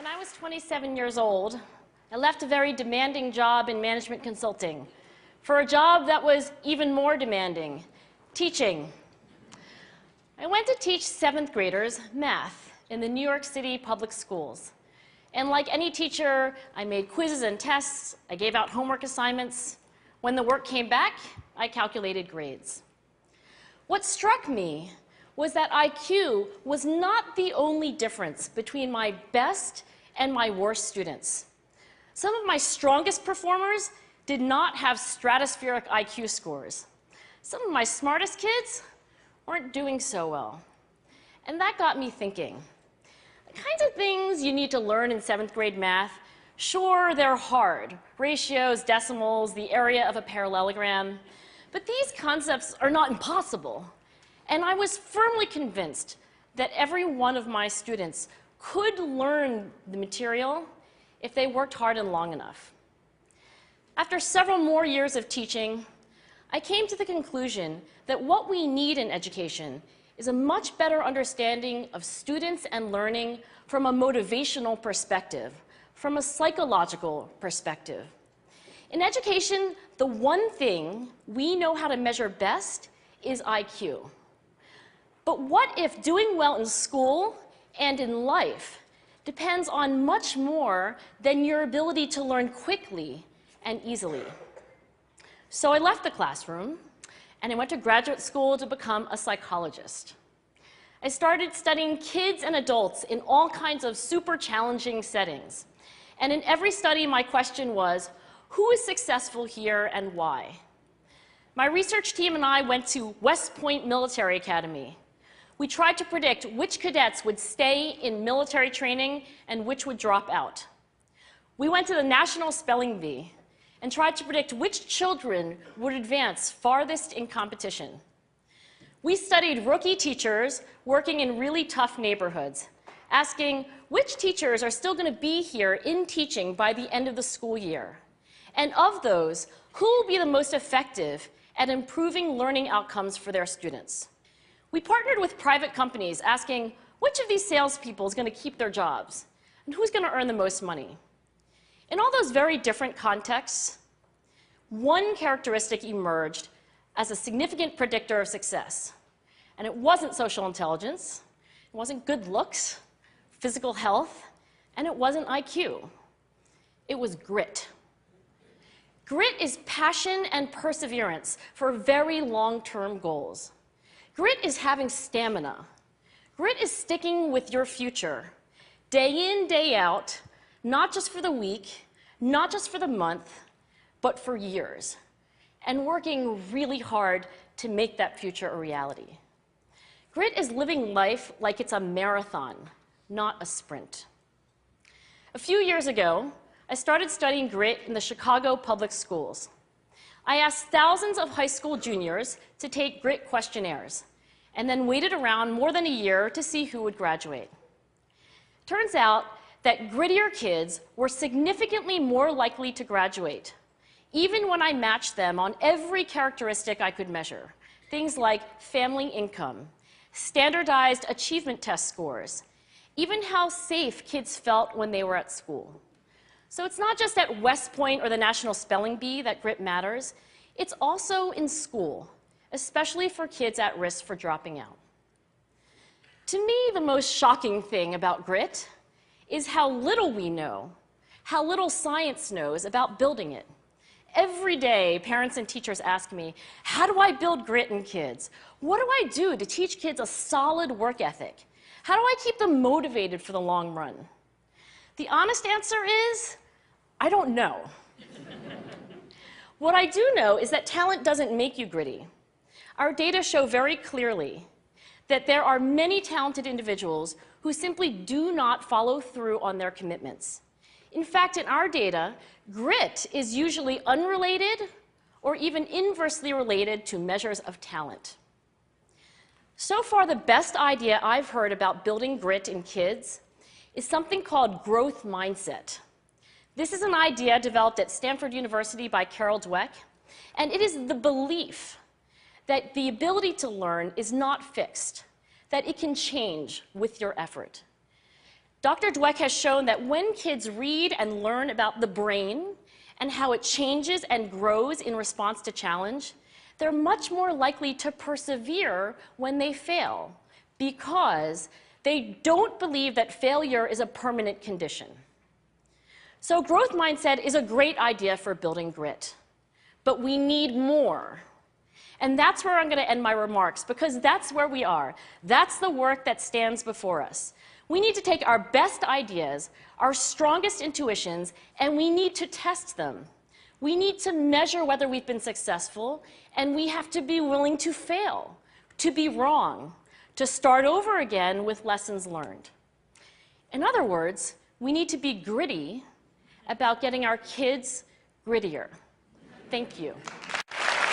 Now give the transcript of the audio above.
When I was 27 years old, I left a very demanding job in management consulting for a job that was even more demanding, teaching. I went to teach 7th graders math in the New York City public schools. And like any teacher, I made quizzes and tests, I gave out homework assignments. When the work came back, I calculated grades. What struck me was that IQ was not the only difference between my best and my worst students. Some of my strongest performers did not have stratospheric IQ scores. Some of my smartest kids weren't doing so well. And that got me thinking. The kinds of things you need to learn in 7th grade math, sure, they're hard. Ratios, decimals, the area of a parallelogram. But these concepts are not impossible. And I was firmly convinced that every one of my students could learn the material if they worked hard and long enough. After several more years of teaching, I came to the conclusion that what we need in education is a much better understanding of students and learning from a motivational perspective, from a psychological perspective. In education, the one thing we know how to measure best is IQ. But what if doing well in school and in life depends on much more than your ability to learn quickly and easily? So I left the classroom and I went to graduate school to become a psychologist. I started studying kids and adults in all kinds of super challenging settings. And in every study, my question was, who is successful here and why? My research team and I went to West Point Military Academy. We tried to predict which cadets would stay in military training and which would drop out. We went to the National Spelling Bee and tried to predict which children would advance farthest in competition. We studied rookie teachers working in really tough neighborhoods, asking which teachers are still going to be here in teaching by the end of the school year. And of those, who will be the most effective at improving learning outcomes for their students? We partnered with private companies asking which of these salespeople is going to keep their jobs and who's going to earn the most money. In all those very different contexts, one characteristic emerged as a significant predictor of success. And it wasn't social intelligence, it wasn't good looks, physical health, and it wasn't IQ. It was grit. Grit is passion and perseverance for very long-term goals. Grit is having stamina. Grit is sticking with your future, day in, day out, not just for the week, not just for the month, but for years, and working really hard to make that future a reality. Grit is living life like it's a marathon, not a sprint. A few years ago, I started studying grit in the Chicago public schools. I asked thousands of high school juniors to take grit questionnaires, and then waited around more than a year to see who would graduate. Turns out that grittier kids were significantly more likely to graduate, even when I matched them on every characteristic I could measure, things like family income, standardized achievement test scores, even how safe kids felt when they were at school. So it's not just at West Point or the National Spelling Bee that grit matters, it's also in school, especially for kids at risk for dropping out. To me, the most shocking thing about grit is how little we know, how little science knows about building it. Every day, parents and teachers ask me, how do I build grit in kids? What do I do to teach kids a solid work ethic? How do I keep them motivated for the long run? The honest answer is, I don't know. What I do know is that talent doesn't make you gritty. Our data show very clearly that there are many talented individuals who simply do not follow through on their commitments. In fact, in our data, grit is usually unrelated or even inversely related to measures of talent. So far, the best idea I've heard about building grit in kids is something called growth mindset. This is an idea developed at Stanford University by Carol Dweck, and it is the belief that the ability to learn is not fixed, that it can change with your effort. Dr. Dweck has shown that when kids read and learn about the brain and how it changes and grows in response to challenge, they're much more likely to persevere when they fail because they don't believe that failure is a permanent condition. So growth mindset is a great idea for building grit, but we need more. And that's where I'm going to end my remarks, because that's where we are. That's the work that stands before us. We need to take our best ideas, our strongest intuitions, and we need to test them. We need to measure whether we've been successful, and we have to be willing to fail, to be wrong, to start over again with lessons learned. In other words, we need to be gritty about getting our kids grittier. Thank you.